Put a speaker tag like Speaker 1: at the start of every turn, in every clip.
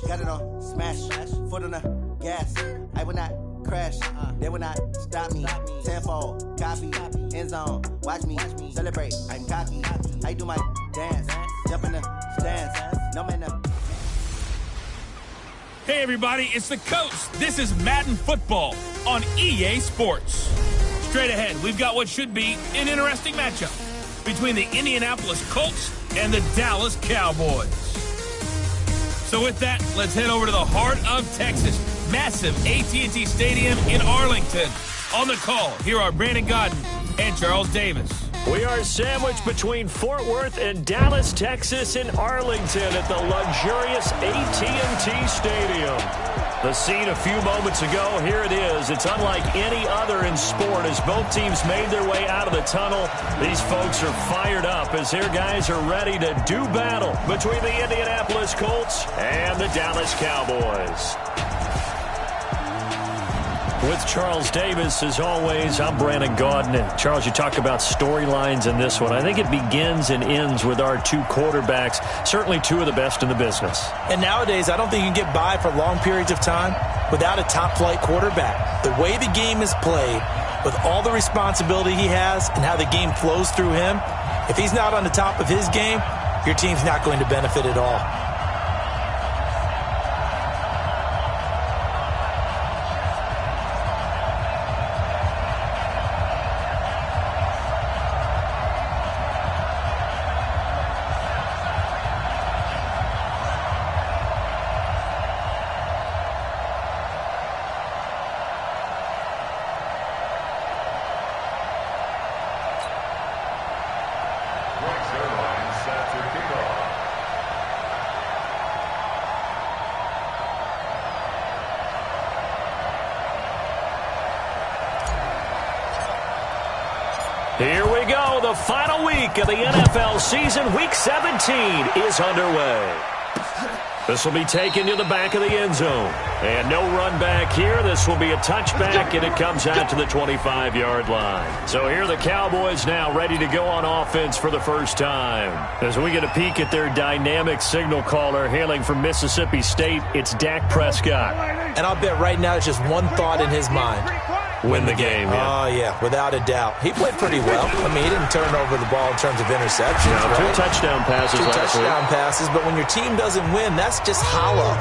Speaker 1: got it on smash, foot on the gas. I will not crash, they will not stop me. Tenfold, copy, end zone, watch me celebrate. I'm cocky, I do my dance, jump in the stands, no man up.
Speaker 2: Hey everybody, it's the Coach. This is Madden Football on EA Sports. Straight ahead, we've got what should be an interesting matchup between the Indianapolis Colts and the Dallas Cowboys. So with that, let's head over to the heart of Texas. Massive AT&T Stadium in Arlington. On the call, here are Brandon Gaudin and Charles Davis.
Speaker 3: We are sandwiched between Fort Worth and Dallas, Texas, in Arlington at the luxurious AT&T Stadium. The scene a few moments ago, here it is. It's unlike any other in sport as both teams made their way out of the tunnel. These folks are fired up as their guys are ready to do battle between the Indianapolis Colts and the Dallas Cowboys. With Charles Davis, as always, I'm Brandon Gaudin. And Charles, you talk about storylines in this one. I think it begins and ends with our two quarterbacks, certainly two of the best in the business.
Speaker 4: And nowadays, I don't think you can get by for long periods of time without a top-flight quarterback. The way the game is played, with all the responsibility he has and how the game flows through him, if he's not on the top of his game, your team's not going to benefit at all.
Speaker 3: Here we go. The final week of the NFL season. Week 17 is underway. This will be taken to the back of the end zone. And no run back here. This will be a touchback, and it comes out to the 25-yard line. So here are the Cowboys now ready to go on offense for the first time. As we get a peek at their dynamic signal caller hailing from Mississippi State, it's Dak Prescott.
Speaker 4: And I'll bet right now it's just one thought in his mind.
Speaker 3: Win the game, yeah.
Speaker 4: Oh, yeah, without a doubt. He played pretty well. I mean, he didn't turn over the ball in terms of interceptions.
Speaker 3: No,
Speaker 4: right?
Speaker 3: 2 touchdown passes last week.
Speaker 4: 2 touchdown passes, but when your team doesn't win, that's just hollow.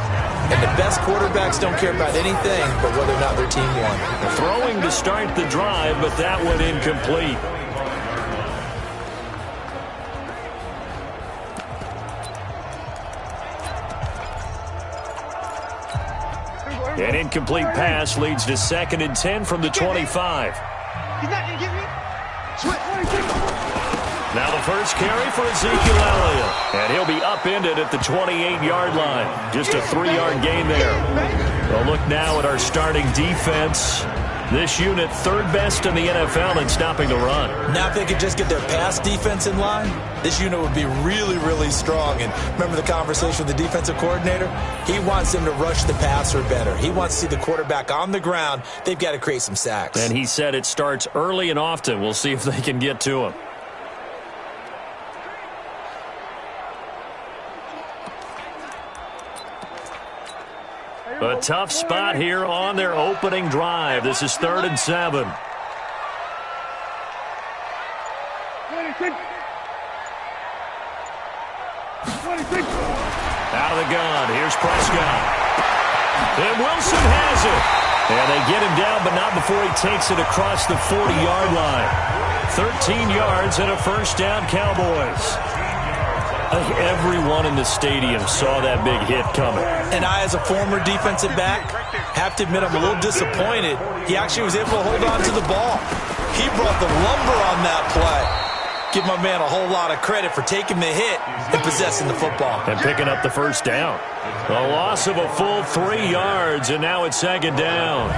Speaker 4: And the best quarterbacks don't care about anything but whether or not their team won.
Speaker 3: Throwing to start the drive, but that went incomplete. An incomplete pass leads to 2nd and 10 from the 25.
Speaker 5: He's not going to give me.
Speaker 3: Now the first carry for Ezekiel Elliott. And he'll be upended at the 28-yard line. Just a 3-yard gain there. We'll look now at our starting defense. This unit, 3rd best in the NFL in stopping the run.
Speaker 4: Now if they could just get their pass defense in line, this unit would be really, really strong. And remember the conversation with the defensive coordinator? He wants them to rush the passer better. He wants to see the quarterback on the ground. They've got to create some sacks.
Speaker 3: And he said it starts early and often. We'll see if they can get to him. A tough spot here on their opening drive. This is 3rd and 7. Out of the gun. Here's Prescott. And Wilson has it. And they get him down, but not before he takes it across the 40-yard line. 13 yards and a first down, Cowboys. I think everyone in the stadium saw that big hit coming.
Speaker 4: And I, as a former defensive back, have to admit I'm a little disappointed. He actually was able to hold on to the ball. He brought the lumber on that play. Give my man a whole lot of credit for taking the hit and possessing the football.
Speaker 3: And picking up the first down. A loss of a full 3 yards, and now it's 2nd down.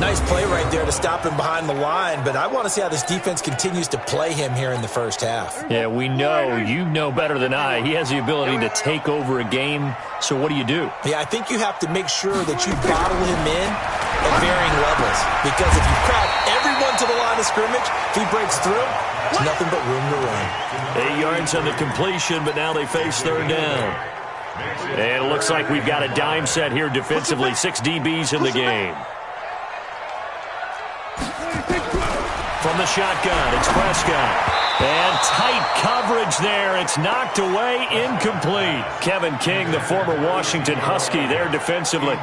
Speaker 4: Nice play right there to stop him behind the line, but I want to see how this defense continues to play him here in the first half.
Speaker 3: Yeah, we know. You know better than I. He has the ability to take over a game, so what do you do?
Speaker 4: Yeah, I think you have to make sure that you bottle him in at varying levels, because if you crowd everyone to the line of scrimmage, if he breaks through, there's nothing but room to run.
Speaker 3: 8 yards on the completion, but now they face 3rd down. And it looks like we've got a dime set here defensively. 6 DBs in the game. From the shotgun, it's Prescott. And tight coverage there. It's knocked away, incomplete. Kevin King, the former Washington Husky, there defensively.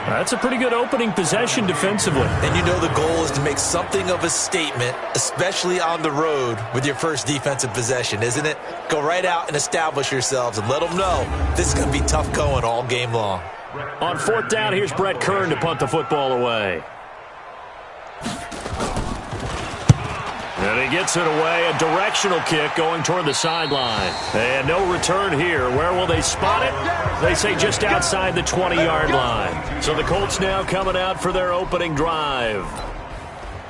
Speaker 3: That's a pretty good opening possession defensively.
Speaker 4: And you know the goal is to make something of a statement, especially on the road with your first defensive possession, isn't it? Go right out and establish yourselves and let them know this is going to be tough going all game long.
Speaker 3: On 4th down, here's Brett Kern to punt the football away. And he gets it away, a directional kick going toward the sideline. And no return here. Where will they spot it? They say just outside the 20-yard line. So the Colts now coming out for their opening drive.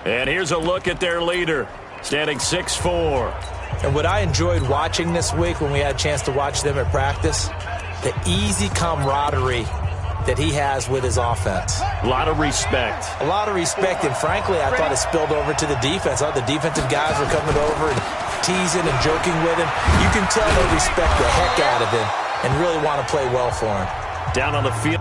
Speaker 3: And here's a look at their leader, standing 6'4".
Speaker 4: And what I enjoyed watching this week when we had a chance to watch them at practice, the easy camaraderie that he has with his offense.
Speaker 3: A lot of respect.
Speaker 4: A lot of respect, and frankly, I thought it spilled over to the defense. The defensive guys were coming over and teasing and joking with him. You can tell they respect the heck out of him and really want to play well for him.
Speaker 3: Down on the field.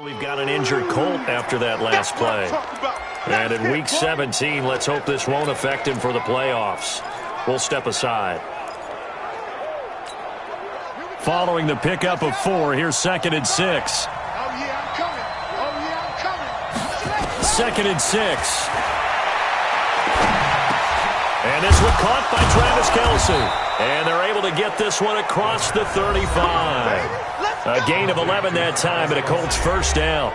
Speaker 3: We've got an injured Colt after that last play. And in Week 17, let's hope this won't affect him for the playoffs. We'll step aside. Following the pickup of 4, here's 2nd and 6.
Speaker 5: Oh, yeah, I'm coming. Oh, yeah, I'm coming.
Speaker 3: 2nd and 6. And this one caught by Travis Kelce. And they're able to get this one across the 35. A gain of 11 that time, and a Colts first down.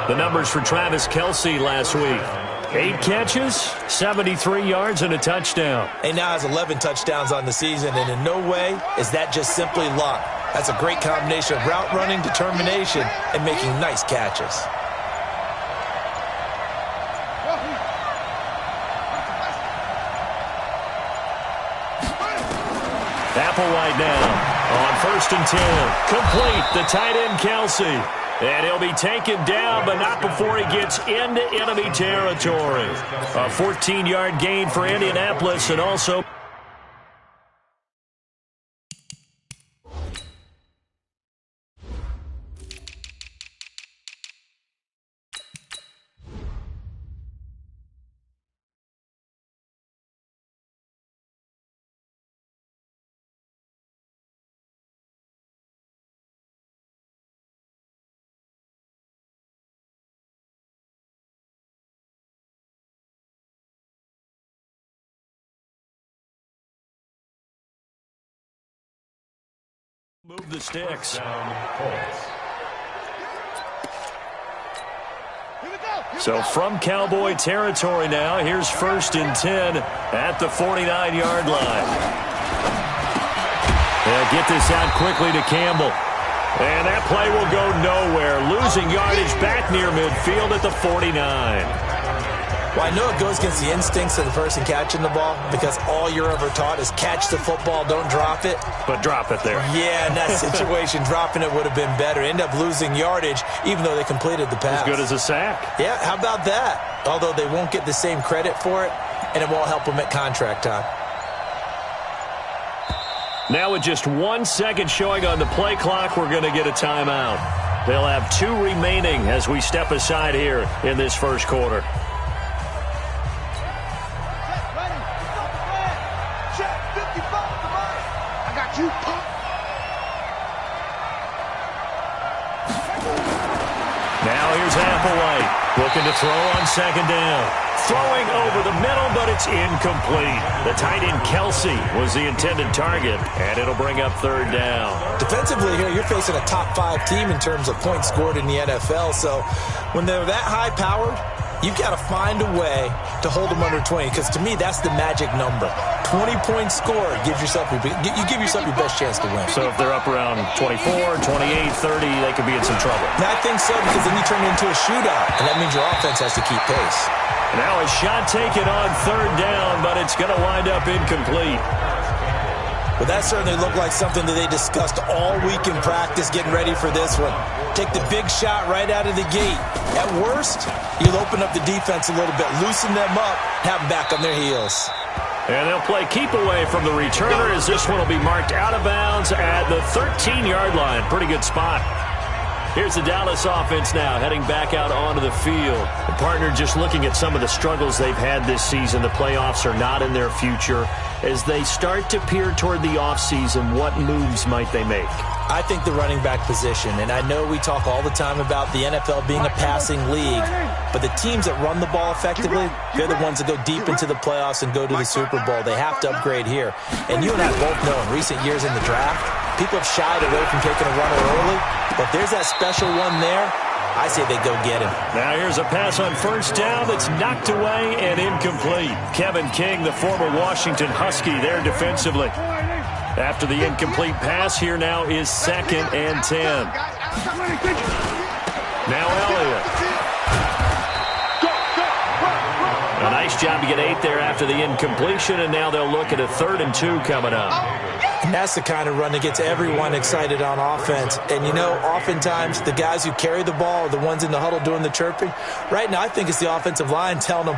Speaker 3: The numbers for Travis Kelce last week. 8 catches, 73 yards, and a touchdown.
Speaker 4: He now has 11 touchdowns on the season, and in no way is that just simply luck. That's a great combination of route running, determination, and making nice catches.
Speaker 3: Applewhite now on 1st and 10. Complete, the tight end Kelce. And he'll be taken down, but not before he gets into enemy territory. A 14-yard gain for Indianapolis, and also... Move the sticks. So from Cowboy territory now, here's 1st and 10 at the 49-yard line. They'll get this out quickly to Campbell. And that play will go nowhere. Losing yardage back near midfield at the 49.
Speaker 4: Well, I know it goes against the instincts of the person catching the ball because all you're ever taught is catch the football, don't drop it.
Speaker 3: But drop it there.
Speaker 4: Yeah, in that situation, dropping it would have been better. End up losing yardage even though they completed the pass.
Speaker 3: As good as a sack.
Speaker 4: Yeah, how about that? Although they won't get the same credit for it, and it won't help them at contract time.
Speaker 3: Now with just 1 second showing on the play clock, we're going to get a timeout. They'll have 2 remaining as we step aside here in this first quarter. Now here's Applewhite looking to throw on 2nd down. Throwing over the middle, but it's incomplete. The tight end Kelce was the intended target, and it'll bring up 3rd down.
Speaker 4: Defensively here, you're facing a top 5 team in terms of points scored in the NFL, so when they're that high-powered, you've got to find a way to hold them under 20, because to me, that's the magic number. 20-point score gives yourself you give yourself your best chance to win.
Speaker 3: So if they're up around 24, 28, 30, they could be in some trouble.
Speaker 4: And I think so, because then you turn it into a shootout, and that means your offense has to keep pace.
Speaker 3: Now a shot taken on third down, but it's going to wind up incomplete.
Speaker 4: Well, that certainly looked like something that they discussed all week in practice, getting ready for this one. Take the big shot right out of the gate. At worst, you'll open up the defense a little bit, loosen them up, have them back on their heels.
Speaker 3: And they'll play keep away from the returner as this one will be marked out of bounds at the 13-yard line. Pretty good spot. Here's the Dallas offense now, heading back out onto the field. The partner just looking at some of the struggles they've had this season. The playoffs are not in their future. As they start to peer toward the offseason, what moves might they make?
Speaker 4: I think the running back position, and I know we talk all the time about the NFL being a passing league, but the teams that run the ball effectively, they're the ones that go deep into the playoffs and go to the Super Bowl. They have to upgrade here. And you and I both know in recent years in the draft, people have shied away from taking a runner early, but there's that special one there. I say they go get him.
Speaker 3: Now here's a pass on first down that's knocked away and incomplete. Kevin King, the former Washington Husky, there defensively. After the incomplete pass, here now is 2nd and 10. Now Elliott. A nice job to get 8 there after the incompletion, and now they'll look at a 3rd and 2 coming up.
Speaker 4: And that's the kind of run that gets everyone excited on offense. And, you know, oftentimes the guys who carry the ball are the ones in the huddle doing the chirping. Right now, I think it's the offensive line telling them,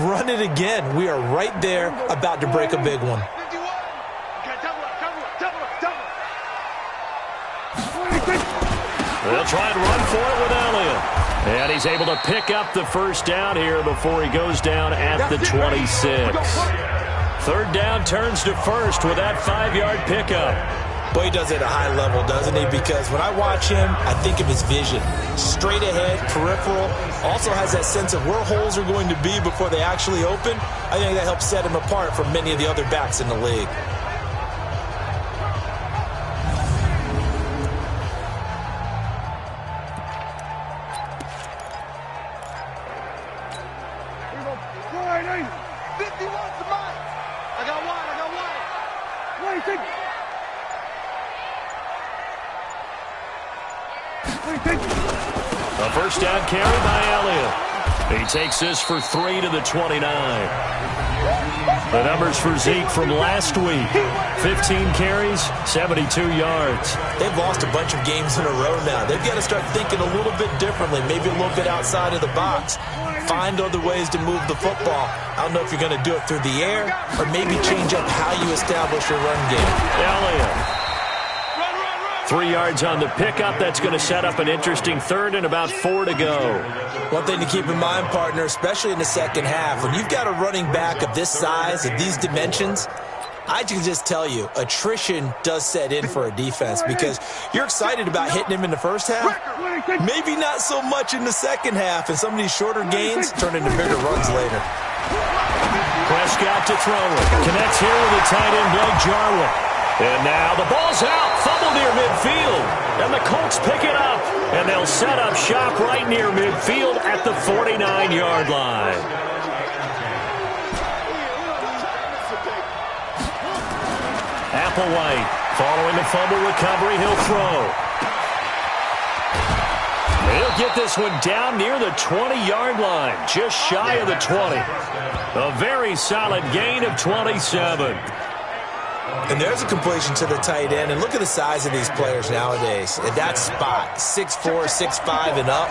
Speaker 4: run it again. We are right there about to break a big one.
Speaker 3: They'll try and run for it with Elliott. And he's able to pick up the first down here before he goes down at the 26. 3rd down turns to first with that 5-yard pickup.
Speaker 4: Boy, he does it at a high level, doesn't he? Because when I watch him, I think of his vision. Straight ahead, peripheral. Also has that sense of where holes are going to be before they actually open. I think that helps set him apart from many of the other backs in the league.
Speaker 3: A first down carry by Elliott. He takes this for 3 to the 29. The numbers for Zeke from last week. 15 carries, 72 yards.
Speaker 4: They've lost a bunch of games in a row now. They've got to start thinking a little bit differently, maybe a little bit outside of the box. Find other ways to move the football. I don't know if you're going to do it through the air or maybe change up how you establish your run game.
Speaker 3: Elliott. 3 yards on the pickup. That's going to set up an interesting 3rd and about 4 to go.
Speaker 4: One thing to keep in mind, partner, especially in the second half, when you've got a running back of this size, of these dimensions, I can just tell you, attrition does set in for a defense because you're excited about hitting him in the first half, maybe not so much in the second half, and some of these shorter gains turn into bigger runs later.
Speaker 3: Prescott to throw it. Connects here with the tight end, Blake Jarwin. And now the ball's out, fumble near midfield, and the Colts pick it up, and they'll set up shop right near midfield at the 49-yard line. Applewhite following the fumble recovery, he'll throw. He'll get this one down near the 20-yard line, just shy of the 20. A very solid gain of 27.
Speaker 4: And there's a completion to the tight end. And look at the size of these players nowadays. At that spot, 6'4", 6'5", and up.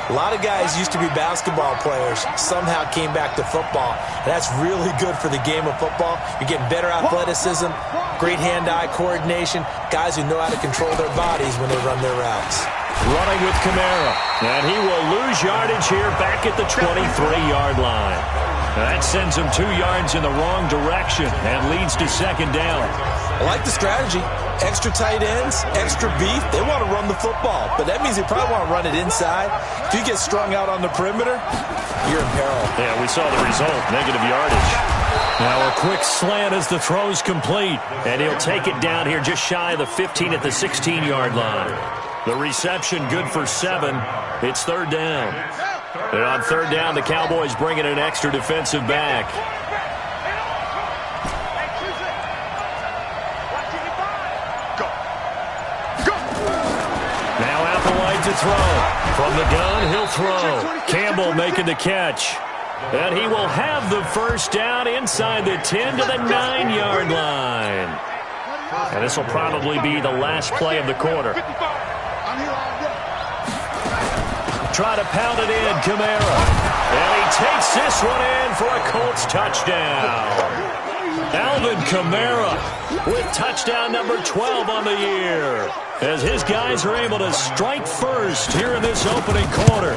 Speaker 4: A lot of guys used to be basketball players, somehow came back to football. And that's really good for the game of football. You're getting better athleticism, great hand-eye coordination, guys who know how to control their bodies when they run their routes.
Speaker 3: Running with Kamara. And he will lose yardage here back at the 23-yard line. That sends him 2 yards in the wrong direction and leads to 2nd down.
Speaker 4: I like the strategy. Extra tight ends, extra beef. They want to run the football, but that means they probably want to run it inside. If you get strung out on the perimeter, you're in peril.
Speaker 3: Yeah, we saw the result, negative yardage. Now a quick slant as the throw's complete, and he'll take it down here just shy of the 15 at the 16-yard line. The reception good for 7. It's 3rd down. And on 3rd down, the Cowboys bring in an extra defensive back. to throw. From the gun, he'll throw. Campbell making the catch. And he will have the first down inside the 10 to the 9-yard line. And this will probably be the last play of the quarter. Try to pound it in, Kamara. And he takes this one in for a Colts touchdown. Alvin Kamara with touchdown number 12 on the year, as his guys are able to strike first here in this opening quarter.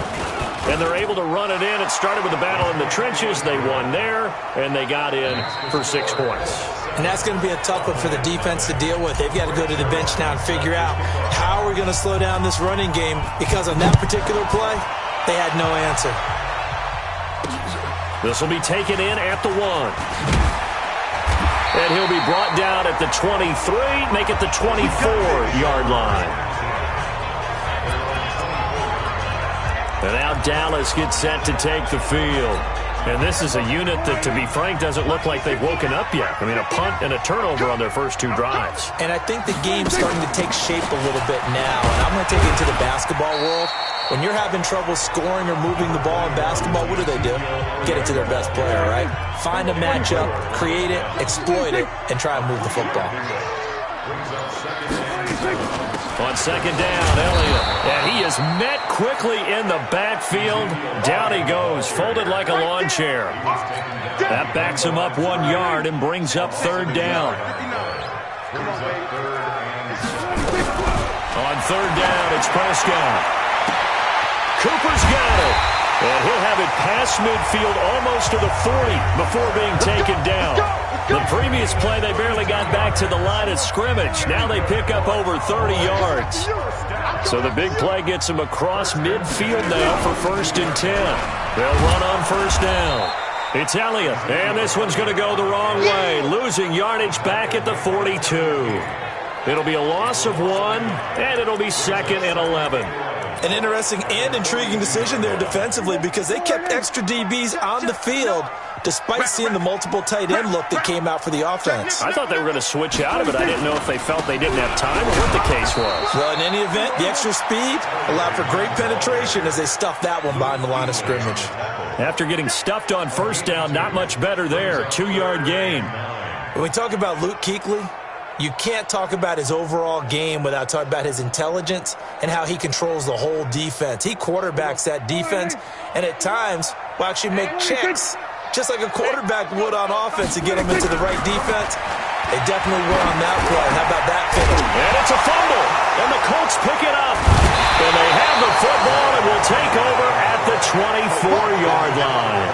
Speaker 3: And they're able to run it in. It started with a battle in the trenches. They won there, and they got in for 6 points.
Speaker 4: And that's going to be a tough one for the defense to deal with. They've got to go to the bench now and figure out how are we going to slow down this running game, because on that particular play, they had no answer.
Speaker 3: This will be taken in at the 1. And he'll be brought down at the 23, make it the 24-yard line. And now Dallas gets set to take the field. And this is a unit that, to be frank, doesn't look like they've woken up yet. I mean, a punt and a turnover on their first 2 drives.
Speaker 4: And I think the game's starting to take shape a little bit now. And I'm going to take it to the basketball world. When you're having trouble scoring or moving the ball in basketball, what do? Get it to their best player, right? Find a matchup, create it, exploit it, and try and move the football.
Speaker 3: On second down, Elliott. And he is met quickly in the backfield. Down he goes, folded like a lawn chair. That backs him up 1 yard and brings up third down. On third down, it's Prescott. Cooper's got it. And he'll have it past midfield almost to the 40 before being taken down. The previous play, they barely got back to the line of scrimmage. Now they pick up over 30 yards. So the big play gets them across midfield now for first and 10. They'll run on first down. It's Elliott, and this one's going to go the wrong way, losing yardage back at the 42. It'll be a loss of 1, and it'll be second and 11.
Speaker 4: An interesting and intriguing decision there defensively, because they kept extra DBs on the field despite seeing the multiple tight end look that came out for the offense.
Speaker 3: I thought they were going to switch out of it. I didn't know if they felt they didn't have time or what the case was.
Speaker 4: Well, in any event, the extra speed allowed for great penetration as they stuffed that one behind the line of scrimmage.
Speaker 3: After getting stuffed on first down, not much better there. 2-yard gain.
Speaker 4: When we talk about Luke Kuechly, you can't talk about his overall game without talking about his intelligence and how he controls the whole defense. He quarterbacks that defense, and at times will actually make checks just like a quarterback would on offense to get him into the right defense. They definitely were on that play. How about that finish?
Speaker 3: And it's a fumble, and the Colts pick it up. And they have the football and will take over at the 24-yard line.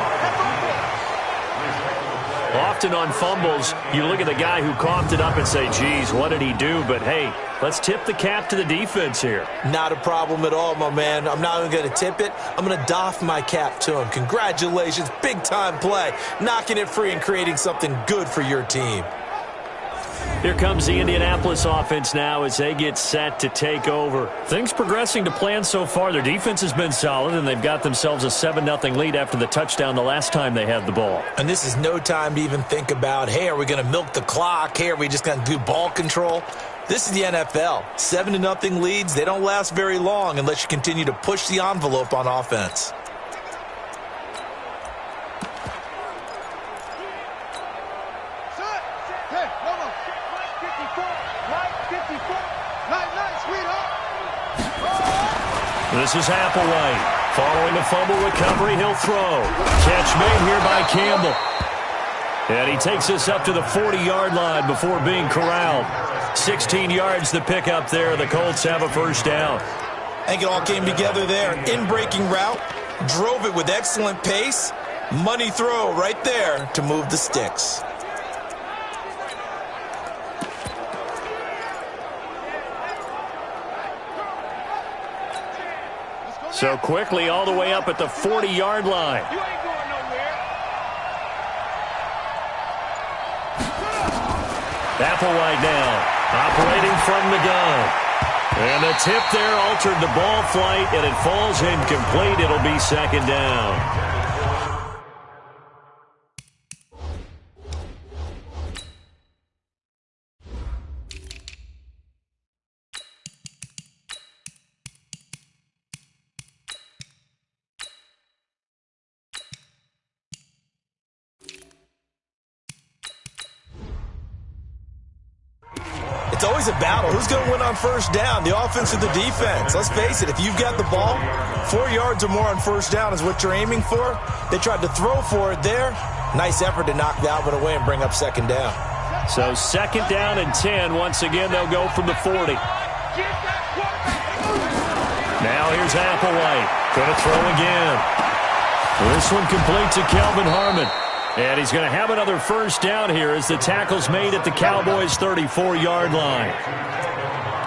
Speaker 3: Often on fumbles, you look at the guy who coughed it up and say, geez, what did he do? But, hey, let's tip the cap to the defense here.
Speaker 4: Not a problem at all, my man. I'm not even going to tip it. I'm going to doff my cap to him. Congratulations. Big-time play. Knocking it free and creating something good for your team.
Speaker 3: Here comes the Indianapolis offense now as they get set to take over. Things progressing to plan so far. Their defense has been solid, and they've got themselves a 7-0 lead after the touchdown the last time they had the ball.
Speaker 4: And this is no time to even think about, hey, are we going to milk the clock? Hey, are we just going to do ball control? This is the NFL. 7-0 leads, they don't last very long unless you continue to push the envelope on offense.
Speaker 3: This is Applewhite. Following the fumble recovery, he'll throw. Catch made here by Campbell. And he takes us up to the 40-yard line before being corralled. 16 yards to pick up there. The Colts have a first down.
Speaker 4: I think it all came together there. In-breaking route, drove it with excellent pace. Money throw right there to move the sticks.
Speaker 3: So quickly all the way up at the 40-yard line. Applewhite now operating from the gun. And the tip there altered the ball flight, and it falls incomplete. It'll be second down.
Speaker 4: it's always a battle. Who's going to win on first down, the offense or the defense? Let's face it, if you've got the ball, 4 yards or more on first down is what you're aiming for. They tried to throw for it there. Nice effort to knock that one away and bring up second down.
Speaker 3: So second down and 10. Once again, they'll go from the 40. Now here's Applewhite. Going to throw again. This one complete to Kelvin Harmon. And he's going to have another first down here as the tackle's made at the Cowboys' 34-yard line.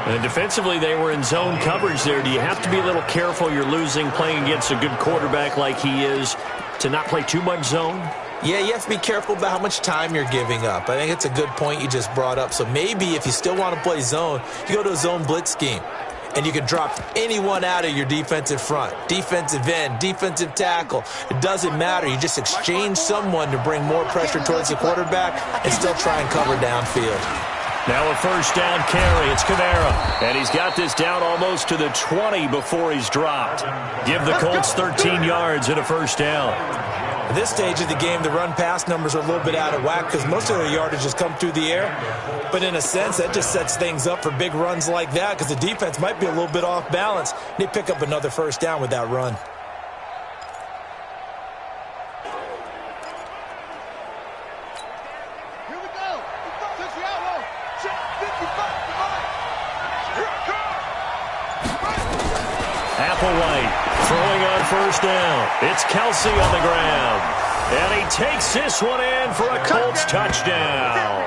Speaker 3: And defensively, they were in zone coverage there. Do you have to be a little careful? You're losing playing against a good quarterback like he is to not play too much zone?
Speaker 4: Yeah, you have to be careful about how much time you're giving up. I think it's a good point you just brought up. So maybe if you still want to play zone, you go to a zone blitz scheme. And you can drop anyone out of your defensive front. Defensive end, defensive tackle. It doesn't matter. You just exchange someone to bring more pressure towards the quarterback and still try and cover downfield.
Speaker 3: Now a first down carry. It's Kamara. And he's got this down almost to the 20 before he's dropped. Give the Colts 13 yards and a first down.
Speaker 4: At this stage of the game, the run-pass numbers are a little bit out of whack because most of their yardage has come through the air. But in a sense, that just sets things up for big runs like that because the defense might be a little bit off balance. They pick up another first down with that run.
Speaker 5: Here we go. Touch the outlaw. Check 55 to mine. Here I come.
Speaker 3: Applewhite throwing on first down. It's Kelce on the ground. And he takes this one in for a Colts touchdown.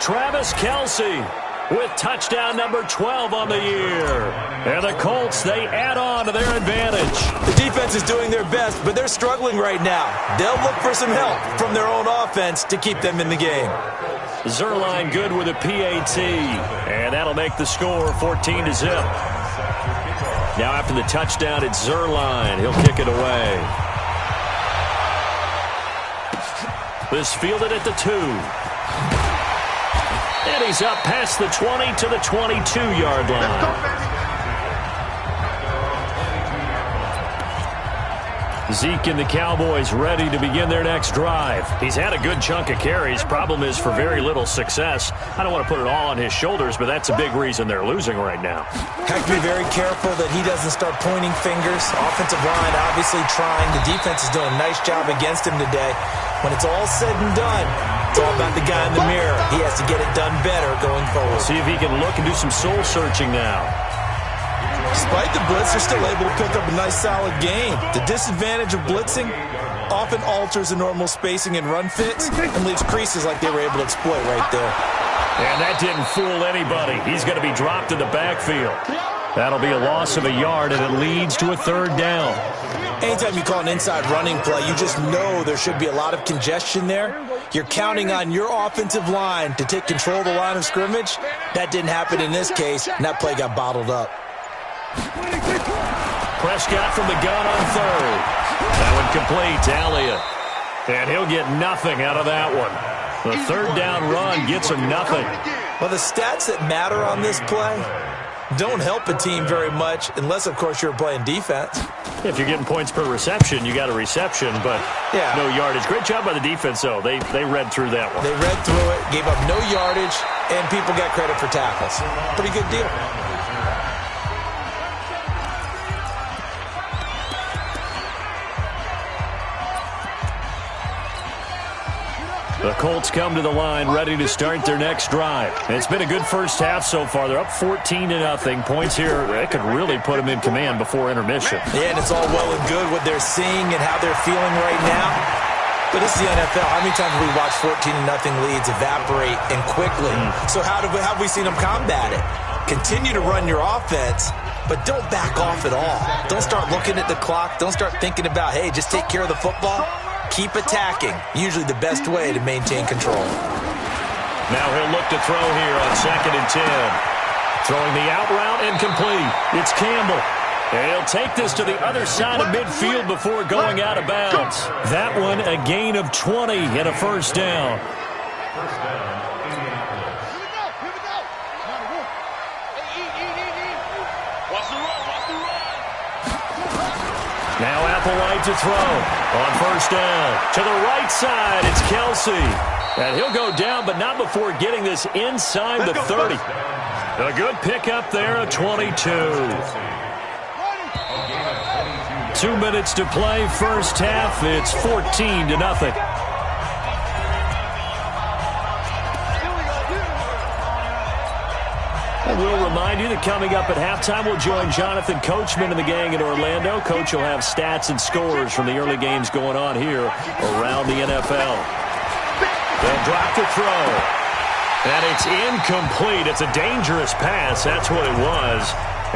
Speaker 3: Travis Kelce with touchdown number 12 on the year. And the Colts, they add on to their advantage.
Speaker 4: The defense is doing their best, but they're struggling right now. They'll look for some help from their own offense to keep them in the game.
Speaker 3: Zuerlein good with a PAT. And that'll make the score 14-0. Now after the touchdown, it's Zuerlein. He'll kick it away. This fielded at the 2. And he's up past the 20 to the 22-yard line. Zeke and the Cowboys ready to begin their next drive. He's had a good chunk of carries. Problem is for very little success. I don't want to put it all on his shoulders, but that's a big reason they're losing right now.
Speaker 4: Have to be very careful that he doesn't start pointing fingers. Offensive line obviously trying. The defense is doing a nice job against him today. When it's all said and done, it's all about the guy in the mirror. He has to get it done better going forward.
Speaker 3: See if he can look and do some soul searching now.
Speaker 4: Despite the blitz, they're still able to pick up a nice, solid game. The disadvantage of blitzing often alters the normal spacing and run fits and leaves creases like they were able to exploit right there.
Speaker 3: And that didn't fool anybody. He's going to be dropped in the backfield. That'll be a loss of a yard, and it leads to a third down.
Speaker 4: Anytime you call an inside running play, you just know there should be a lot of congestion there. You're counting on your offensive line to take control of the line of scrimmage. That didn't happen in this case, and that play got bottled up.
Speaker 3: Prescott from the gun on third. That one complete to Elliott. And he'll get nothing out of that one. The third down run gets him nothing.
Speaker 4: Well, the stats that matter on this play don't help a team very much unless, of course, you're playing defense.
Speaker 3: If you're getting points per reception, you got a reception, but no yardage. Great job by the defense, though. They read through that one.
Speaker 4: They read through it, gave up no yardage, and people got credit for tackles. Pretty good deal.
Speaker 3: The Colts come to the line ready to start their next drive. It's been a good first half so far. They're up 14-0. Points here, it could really put them in command before intermission.
Speaker 4: Yeah, and it's all well and good what they're seeing and how they're feeling right now. But this is the NFL. How many times have we watched 14-0 leads evaporate and quickly? So how have we seen them combat it? Continue to run your offense, but don't back off at all. Don't start looking at the clock. Don't start thinking about, hey, just take care of the football. Keep attacking. Usually the best way to maintain control.
Speaker 3: Now he'll look to throw here on 2nd and 10. Throwing the out route and complete. It's Campbell. And he'll take this to the other side of midfield before going out of bounds. That one a gain of 20 and a first down. Now Applewhite to throw on first down. To the right side, it's Kelce. And he'll go down, but not before getting this inside the 30. A good pickup there, a 22. 2 minutes to play, first half. It's 14-0. And we'll remind you that coming up at halftime, we'll join Jonathan Coachman and the gang in Orlando. Coach will have stats and scores from the early games going on here around the NFL. They'll drop the throw. And it's incomplete. It's a dangerous pass. That's what it was.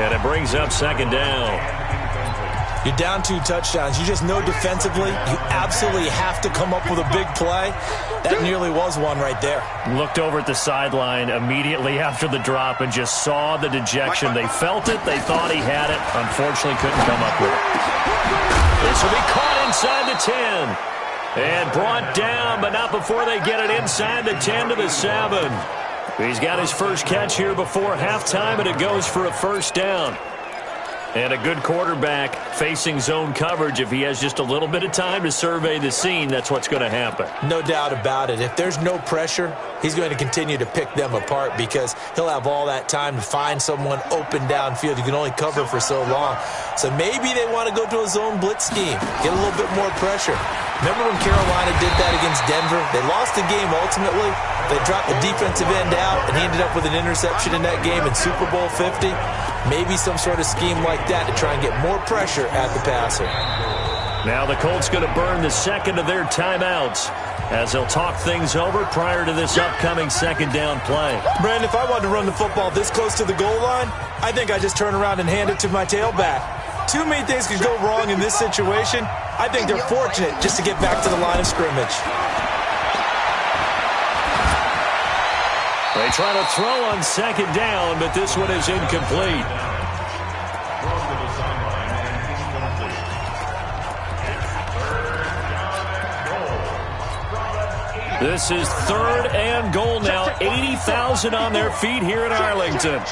Speaker 3: And it brings up second down.
Speaker 4: You're down 2 touchdowns. You just know defensively you absolutely have to come up with a big play. That nearly was one right there.
Speaker 3: Looked over at the sideline immediately after the drop and just saw the dejection. They felt it. They thought he had it. Unfortunately, couldn't come up with it. This will be caught inside the 10. And brought down, but not before they get it inside the 10 to the 7. He's got his first catch here before halftime, and it goes for a first down. And a good quarterback facing zone coverage. If he has just a little bit of time to survey the scene, that's what's going to happen.
Speaker 4: No doubt about it. If there's no pressure, he's going to continue to pick them apart because he'll have all that time to find someone open downfield. You can only cover for so long. So maybe they want to go to a zone blitz scheme, get a little bit more pressure. Remember when Carolina did that against Denver? They lost the game ultimately. They dropped the defensive end out, and he ended up with an interception in that game in Super Bowl 50. Maybe some sort of scheme like that to try and get more pressure at the passer.
Speaker 3: Now the Colts going to burn the second of their timeouts as they'll talk things over prior to this upcoming second down play.
Speaker 4: Brandon, if I wanted to run the football this close to the goal line, I think I just turn around and hand it to my tailback. Too many things could go wrong in this situation. I think they're fortunate just to get back to the line of scrimmage.
Speaker 3: They try to throw on second down, but this one is incomplete. This is 3rd and goal now. 80,000 on their feet here in Arlington.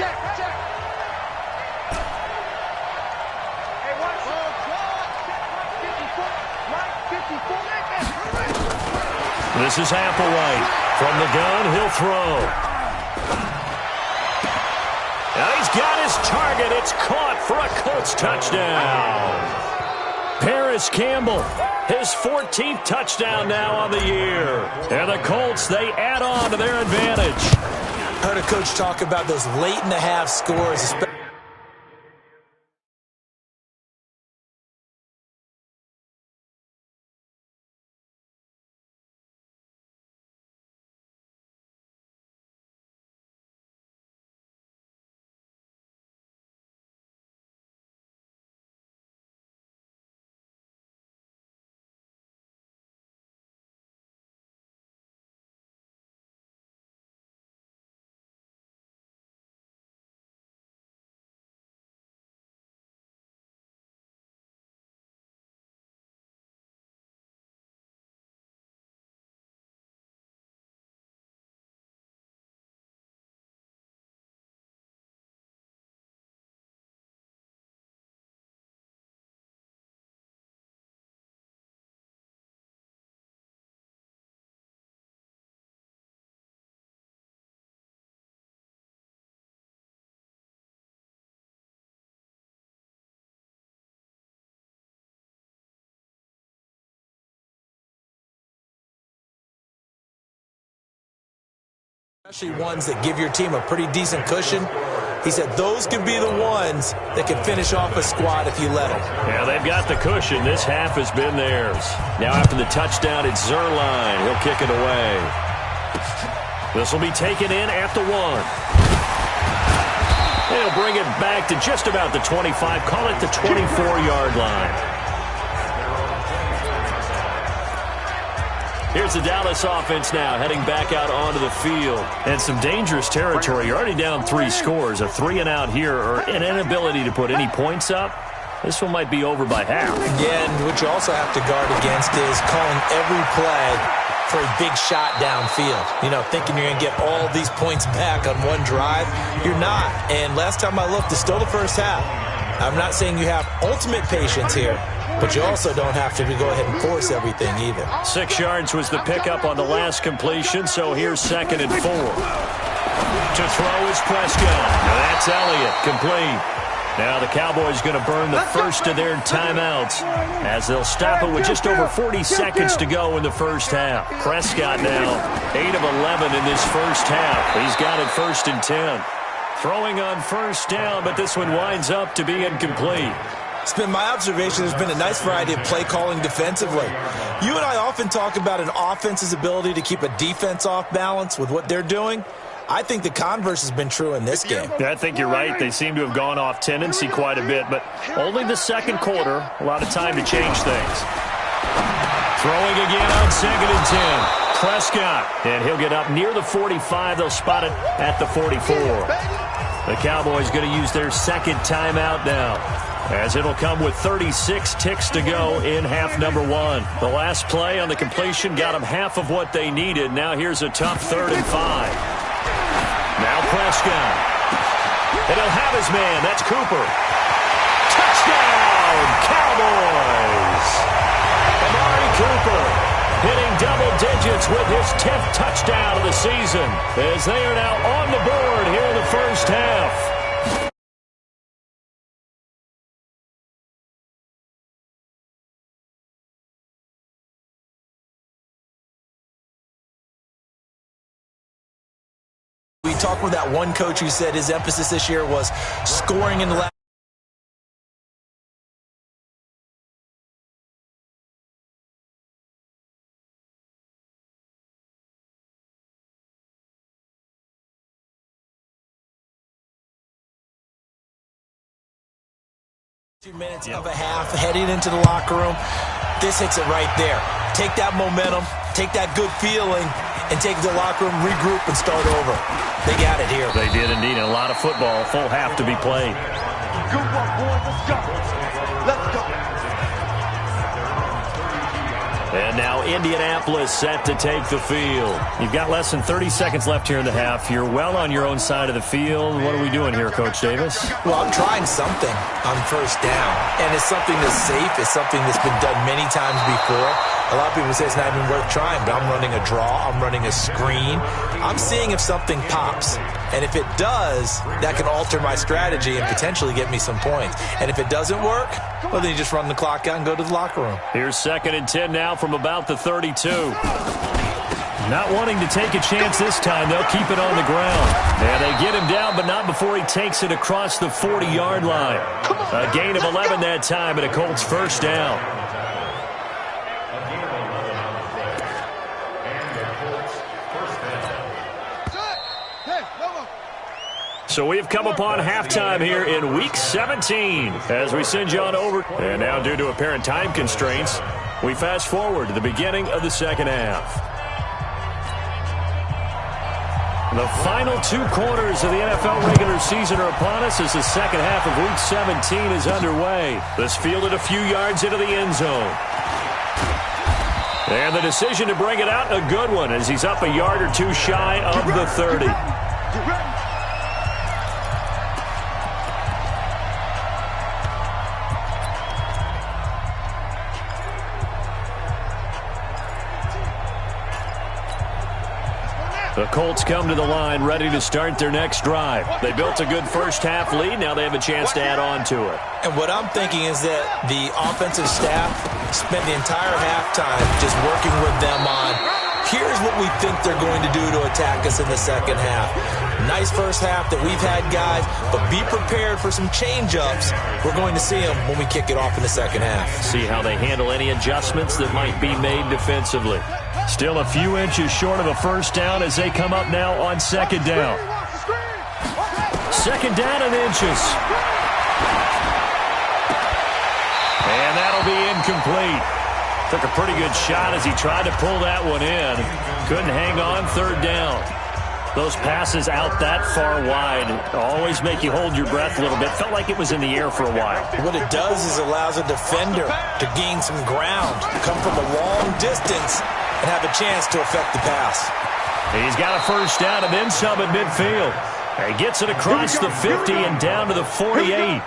Speaker 3: This is Applewhite. From the gun, he'll throw. Now he's got his target. It's caught for a Colts touchdown. Paris Campbell, his 14th touchdown now on the year. And the Colts, they add on to their advantage.
Speaker 4: Heard a coach talk about those late-in-the-half scores, especially ones that give your team a pretty decent cushion. He said those could be the ones that can finish off a squad if you let them.
Speaker 3: Yeah, they've got the cushion. This half has been theirs. Now after the touchdown, it's Zuerlein. He'll kick it away. This will be taken in at the 1. They'll bring it back to just about the 25. Call it the 24-yard line. Here's the Dallas offense now, heading back out onto the field. And some dangerous territory. You're already down 3 scores. A 3-and-out here, or an inability to put any points up. This one might be over by half.
Speaker 4: Yeah, and what you also have to guard against is calling every play for a big shot downfield. You know, thinking you're going to get all these points back on one drive. You're not. And last time I looked, it's still the first half. I'm not saying you have ultimate patience here, but you also don't have to go ahead and force everything either.
Speaker 3: 6 yards was the pickup on the last completion, so here's 2nd and 4. To throw is Prescott. Now that's Elliott, complete. Now the Cowboys going to burn the first of their timeouts as they'll stop it with just over 40 seconds to go in the first half. Prescott now 8 of 11 in this first half. He's got it 1st and 10. Throwing on first down, but this one winds up to be incomplete.
Speaker 4: It's been my observation there's been a nice variety of play calling defensively. You and I often talk about an offense's ability to keep a defense off balance with what they're doing. I think the converse has been true in this game.
Speaker 3: Yeah, I think you're right. They seem to have gone off tendency quite a bit, but only the second quarter, a lot of time to change things. Throwing again on 2nd and 10. Prescott, and he'll get up near the 45. They'll spot it at the 44. The Cowboys going to use their second timeout now, as it'll come with 36 ticks to go in half number 1. The last play on the completion got them half of what they needed. Now here's a tough 3rd and 5. Now Prescott. And he'll have his man. That's Cooper. Touchdown, Cowboys! Amari Cooper hitting double digits with his 10th touchdown of the season, as they are now on the board here in the first half.
Speaker 4: We talked with that one coach who said his emphasis this year was scoring in the last few minutes of a half heading into the locker room. This hits it right there. Take that momentum, take that good feeling, and take the locker room, regroup, and start over. They got it here.
Speaker 3: They did indeed. A lot of football, full half to be played.
Speaker 5: Good work, boys. Let's go. Let's go.
Speaker 3: And now Indianapolis set to take the field. You've got less than 30 seconds left here in the half. You're well on your own side of the field. What are we doing here, Coach Davis?
Speaker 4: Well, I'm trying something on first down, and it's something that's safe. It's something that's been done many times before. A lot of people say it's not even worth trying, but I'm running a draw. I'm running a screen. I'm seeing if something pops. And if it does, that can alter my strategy and potentially get me some points. And if it doesn't work, well, then you just run the clock out and go to the locker room.
Speaker 3: Here's 2nd and 10 now from about the 32. Not wanting to take a chance this time, they'll keep it on the ground. And they get him down, but not before he takes it across the 40-yard line. A gain of 11 that time, and a Colts first down. So we have come upon halftime here in Week 17 as we send you on over. And now, due to apparent time constraints, we fast forward to the beginning of the second half. The final 2 quarters of the NFL regular season are upon us as the second half of Week 17 is underway. This fielded a few yards into the end zone. And the decision to bring it out, a good one, as he's up a yard or two shy of the 30. The Colts come to the line ready to start their next drive. They built a good first half lead. Now they have a chance to add on to it.
Speaker 4: And what I'm thinking is that the offensive staff spent the entire halftime just working with them on, here's what we think they're going to do to attack us in the second half. Nice first half that we've had, guys, but be prepared for some change-ups. We're going to see them when we kick it off in the second half.
Speaker 3: See how they handle any adjustments that might be made defensively. Still a few inches short of a first down as they come up now on second down. Second down and inches. And that'll be incomplete. Took a pretty good shot as he tried to pull that one in. Couldn't hang on, third down. Those passes out that far wide always make you hold your breath a little bit. Felt like it was in the air for a while.
Speaker 4: What it does is allows a defender to gain some ground, come from a long distance, and have a chance to affect the pass.
Speaker 3: He's got a first down and then some at midfield. He gets it across the 50 and down to the 48.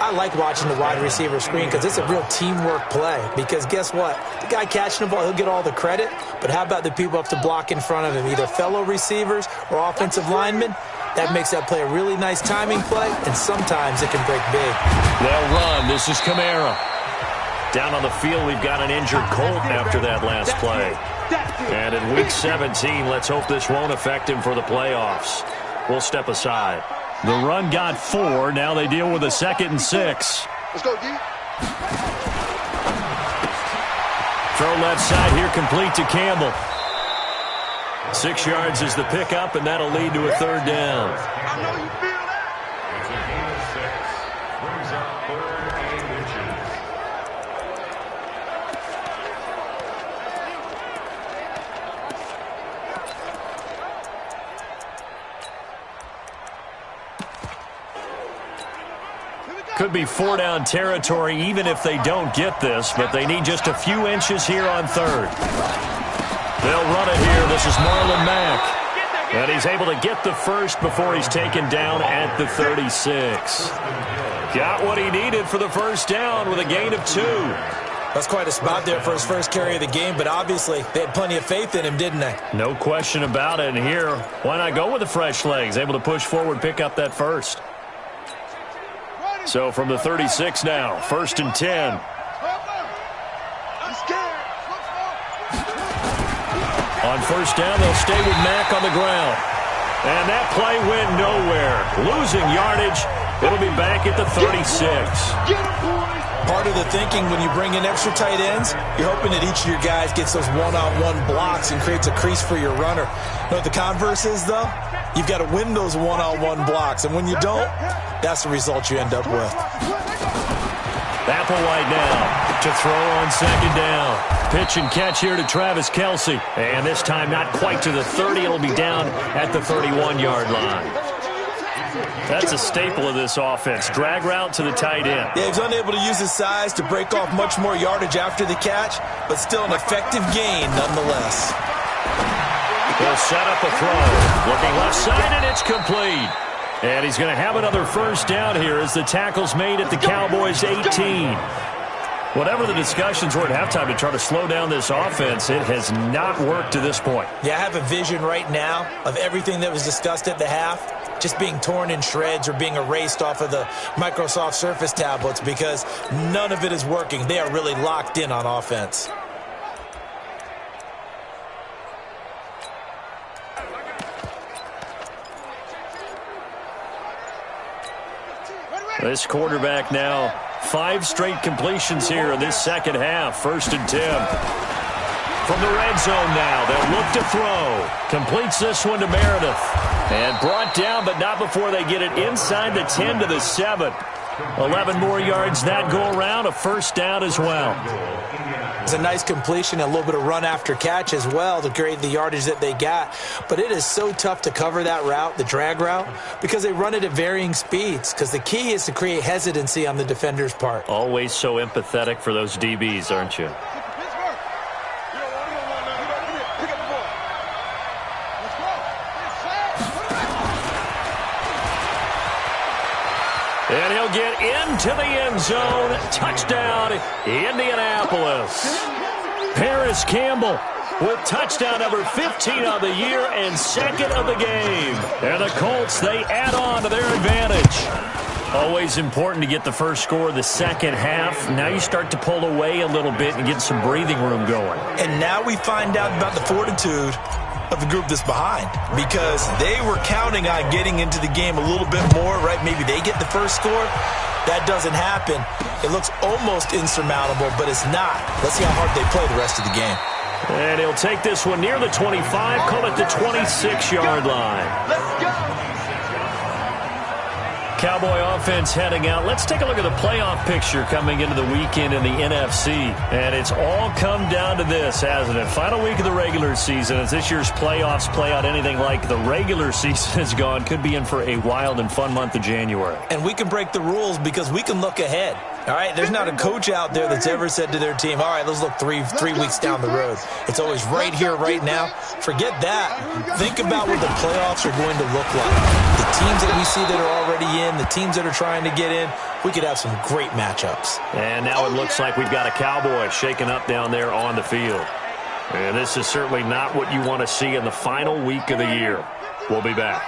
Speaker 4: I like watching the wide receiver screen because it's a real teamwork play. Because guess what? The guy catching the ball, he'll get all the credit. But how about the people up to block in front of him, either fellow receivers or offensive linemen? That makes that play a really nice timing play, and sometimes it can break big.
Speaker 3: They'll run. This is Kamara. Down on the field, we've got an injured Colt after that last play. And in Week 17, let's hope this won't affect him for the playoffs. We'll step aside. The run got 4. Now they deal with a 2nd and 6.
Speaker 5: Let's go, D.
Speaker 3: Throw left side here, complete to Campbell. 6 yards is the pickup, and that'll lead to a 3rd down.
Speaker 5: I know you feel that.
Speaker 3: Could be 4-down territory even if they don't get this, but they need just a few inches here on 3rd. They'll run it here. This is Marlon Mack. And he's able to get the first before he's taken down at the 36. Got what he needed for the first down with a gain of 2.
Speaker 4: That's quite a spot there for his first carry of the game, but obviously they had plenty of faith in him, didn't they?
Speaker 3: No question about it. And here, why not go with the fresh legs? Able to push forward, pick up that first. So from the 36 now, 1st and 10.
Speaker 5: I'm scared.
Speaker 3: On 1st down, they'll stay with Mack on the ground. And that play went nowhere. Losing yardage. It'll be back at the 36.
Speaker 5: Get him, boys.
Speaker 4: Part of the thinking when you bring in extra tight ends, you're hoping that each of your guys gets those one-on-one blocks and creates a crease for your runner. You know what the converse is, though? You've got to win those one-on-one blocks, and when you don't, that's the result you end up with.
Speaker 3: Applewhite now to throw on 2nd down. Pitch and catch here to Travis Kelce. And this time not quite to the 30. It'll be down at the 31-yard line. That's a staple of this offense. Drag route to the tight end.
Speaker 4: Yeah, he's unable to use his size to break off much more yardage after the catch, but still an effective gain nonetheless.
Speaker 3: He'll set up a throw. Looking left side, and it's complete. And he's going to have another first down here as the tackle's made at the Cowboys' 18. Whatever the discussions were at halftime to try to slow down this offense, it has not worked to this point.
Speaker 4: Yeah, I have a vision right now of everything that was discussed at the half just being torn in shreds or being erased off of the Microsoft Surface tablets because none of it is working. They are really locked in on offense.
Speaker 3: This quarterback now, 5 straight completions here in this second half. 1st and 10. From the red zone now, they'll look to throw. Completes this one to Meredith. And brought down, but not before they get it inside the 10 to the 7. 11 more yards that go around, a first down as well.
Speaker 4: It's a nice completion, a little bit of run after catch as well to create the yardage that they got. But it is so tough to cover that route, the drag route, because they run it at varying speeds. Because the key is to create hesitancy on the defender's part.
Speaker 3: Always so empathetic for those DBs, aren't you? And he'll get into the end zone. Touchdown, Indianapolis. Paris Campbell with touchdown number 15 of the year and 2nd of the game. And the Colts, they add on to their advantage. Always important to get the first score of the second half. Now you start to pull away a little bit and get some breathing room going.
Speaker 4: And now we find out about the fortitude of the group that's behind, because they were counting on getting into the game a little bit more, right? Maybe they get the first score. That doesn't happen. It looks almost insurmountable, but it's not. Let's see how hard they play the rest of the game.
Speaker 3: And he'll take this one near the 25, call it the 26-yard line.
Speaker 5: Let's go.
Speaker 3: Cowboy offense heading out. Let's take a look at the playoff picture coming into the weekend in the NFC. And it's all come down to this, hasn't it? Final week of the regular season. As this year's playoffs play out anything like the regular season has gone, could be in for a wild and fun month of January.
Speaker 4: And we can break the rules because we can look ahead. All right, there's not a coach out there that's ever said to their team, all right, let's look three weeks down the road. It's always right here, right now. Forget that. Think about what the playoffs are going to look like. The teams that we see that are already in, the teams that are trying to get in, we could have some great matchups.
Speaker 3: And now it looks like we've got a Cowboy shaking up down there on the field. And this is certainly not what you want to see in the final week of the year. We'll be back.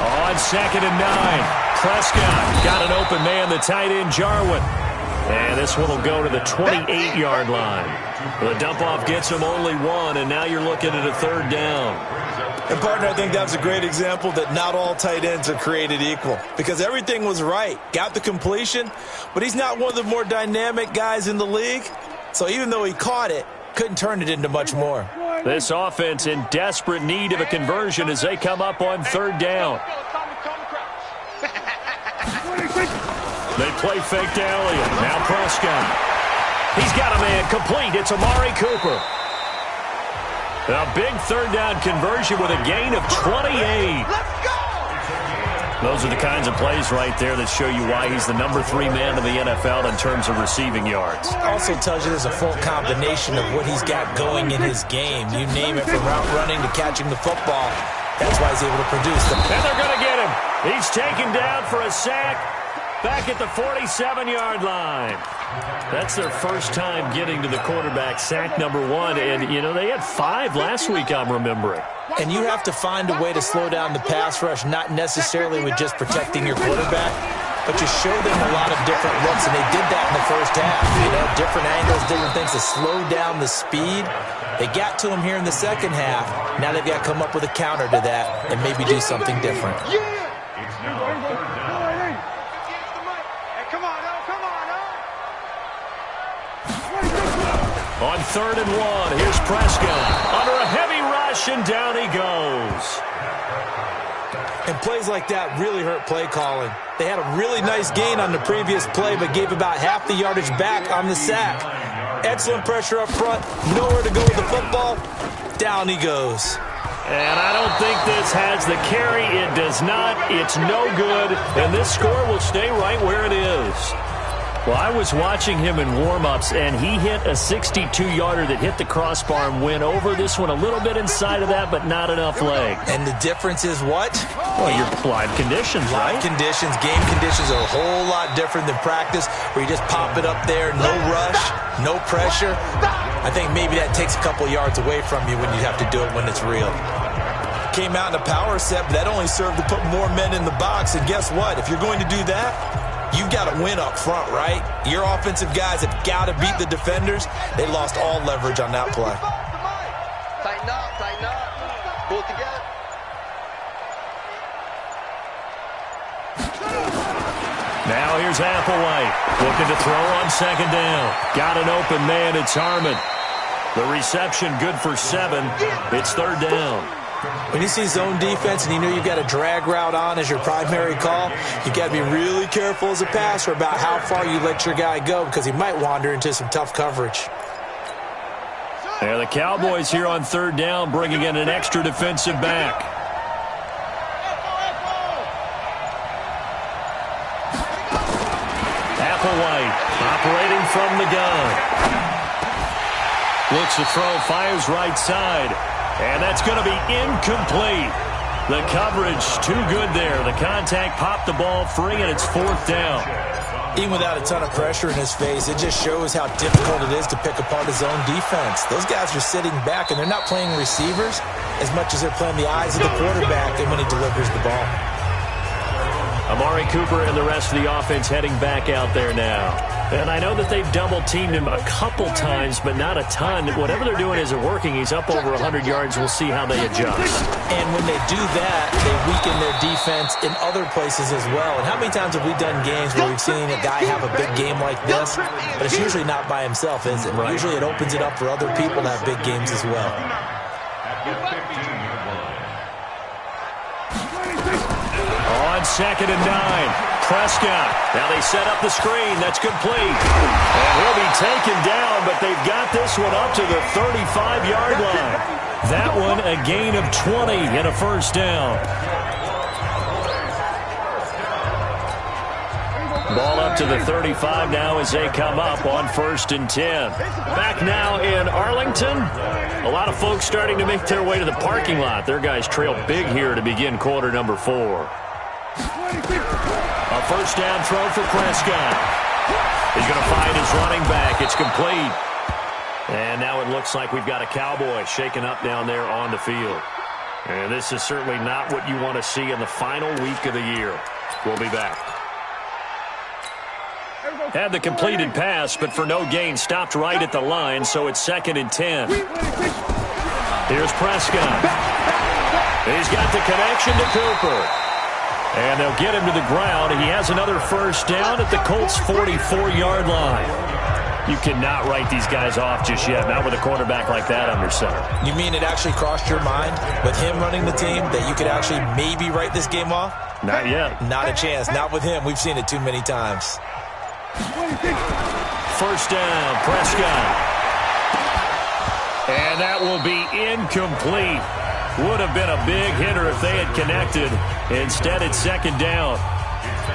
Speaker 3: On 2nd and 9, Prescott got an open man, the tight end Jarwin. And this one will go to the 28-yard line. The dump-off gets him only one, and now you're looking at a 3rd down.
Speaker 4: And, partner, I think that's a great example that not all tight ends are created equal because everything was right. Got the completion, but he's not one of the more dynamic guys in the league. So even though he caught it, couldn't turn it into much more.
Speaker 3: This offense in desperate need of a conversion as they come up on 3rd down. They play fake to Elliott. Now Prescott. He's got a man complete. It's Amari Cooper. A big 3rd down conversion with a gain of 28. Those are the kinds of plays right there that show you why he's the number 3 man in the NFL in terms of receiving yards.
Speaker 4: Also tells you there's a full combination of what he's got going in his game. You name it, from route running to catching the football. That's why he's able to produce them.
Speaker 3: And they're going to get him. He's taken down for a sack back at the 47-yard line. That's their first time getting to the quarterback, sack number 1. And, you know, they had 5 last week, I'm remembering.
Speaker 4: And you have to find a way to slow down the pass rush, not necessarily with just protecting your quarterback, but you show them a lot of different looks, and they did that in the first half. You know, different angles, different things to slow down the speed. They got to him here in the second half. Now they've got to come up with a counter to that and maybe do something different.
Speaker 3: On 3rd and 1, here's Prescott. Under a heavy rush, and down he goes.
Speaker 4: And plays like that really hurt play calling. They had a really nice gain on the previous play, but gave about half the yardage back on the sack. Excellent pressure up front, nowhere to go with the football. Down he goes.
Speaker 3: And I don't think this has the carry. It does not. It's no good. And this score will stay right where it is. Well, I was watching him in warm-ups, and he hit a 62-yarder that hit the crossbar and went over. This one a little bit inside of that, but not enough leg.
Speaker 4: And the difference is what?
Speaker 3: Well, your live conditions, right?
Speaker 4: Live conditions, game conditions are a whole lot different than practice, where you just pop it up there, no rush, no pressure. I think maybe that takes a couple yards away from you when you have to do it when it's real. Came out in a power set, but that only served to put more men in the box. And guess what? If you're going to do that, you've got to win up front, right? Your offensive guys have got to beat the defenders. They lost all leverage on that play.
Speaker 5: Tighten up. Pull it together.
Speaker 3: Now here's Applewhite looking to throw on 2nd down. Got an open man. It's Harmon. The reception good for 7. It's 3rd down.
Speaker 4: When you see zone defense and you know you've got a drag route on as your primary call, you've got to be really careful as a passer about how far you let your guy go because he might wander into some tough coverage.
Speaker 3: Yeah, the Cowboys here on 3rd down bringing in an extra defensive back. Applewhite operating from the gun. Looks to throw, fires right side. And that's going to be incomplete. The coverage too good there. The contact popped the ball free, and it's 4th down.
Speaker 4: Even without a ton of pressure in his face, it just shows how difficult it is to pick apart his own defense. Those guys are sitting back, and they're not playing receivers as much as they're playing the eyes of the quarterback and when he delivers the ball.
Speaker 3: Amari Cooper and the rest of the offense heading back out there now. And I know that they've double-teamed him a couple times, but not a ton. Whatever they're doing isn't working. He's up over 100 yards. We'll see how they adjust.
Speaker 4: And when they do that, they weaken their defense in other places as well. And how many times have we done games where we've seen a guy have a big game like this, but it's usually not by himself, is it? Right. Usually it opens it up for other people to have big games as well.
Speaker 3: On 2nd and 9. Prescott. Now they set up the screen. That's complete. And he'll be taken down, but they've got this one up to the 35-yard line. That one a gain of 20 and a 1st down. Ball up to the 35 now as they come up on 1st and 10. Back now in Arlington. A lot of folks starting to make their way to the parking lot. Their guys trail big here to begin quarter number 4. A first down throw for Prescott. He's going to find his running back. It's complete. And now it looks like we've got a Cowboy shaken up down there on the field. And this is certainly not what you want to see in the final week of the year. We'll be back. Had the completed pass, but for no gain, stopped right at the line, so it's 2nd and 10. Here's Prescott. He's got the connection to Cooper. And they'll get him to the ground. He has another first down at the Colts' 44-yard line. You cannot write these guys off just yet, not with a quarterback like that under center.
Speaker 4: You mean it actually crossed your mind with him running the team that you could actually maybe write this game off?
Speaker 3: Not yet.
Speaker 4: Not a chance. Not with him. We've seen it too many times.
Speaker 3: First down, Prescott. And that will be incomplete. Would have been a big hitter if they had connected. Instead, it's 2nd down.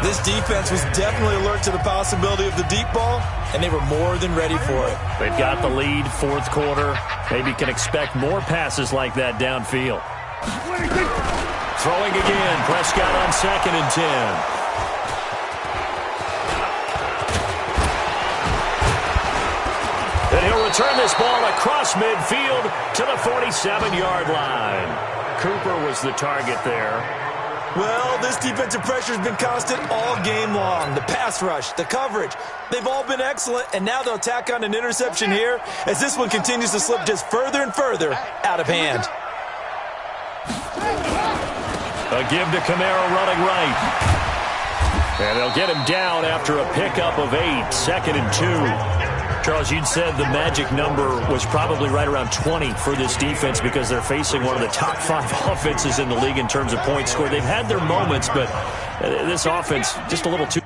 Speaker 4: This defense was definitely alert to the possibility of the deep ball, and they were more than ready for it.
Speaker 3: They've got the lead, 4th quarter. Maybe can expect more passes like that downfield. Throwing again, Prescott on 2nd and 10. And he'll return this ball across midfield to the 47-yard line. Cooper was the target there.
Speaker 4: Well, this defensive pressure has been constant all game long. The pass rush, the coverage, they've all been excellent, and now they'll tack on an interception here as this one continues to slip just further and further out of hand.
Speaker 3: A give to Kamara running right. And they'll get him down after a pickup of 8, 2nd and 2. Charles, you'd said the magic number was probably right around 20 for this defense because they're facing one of the top 5 offenses in the league in terms of points scored. They've had their moments, but this offense just a little too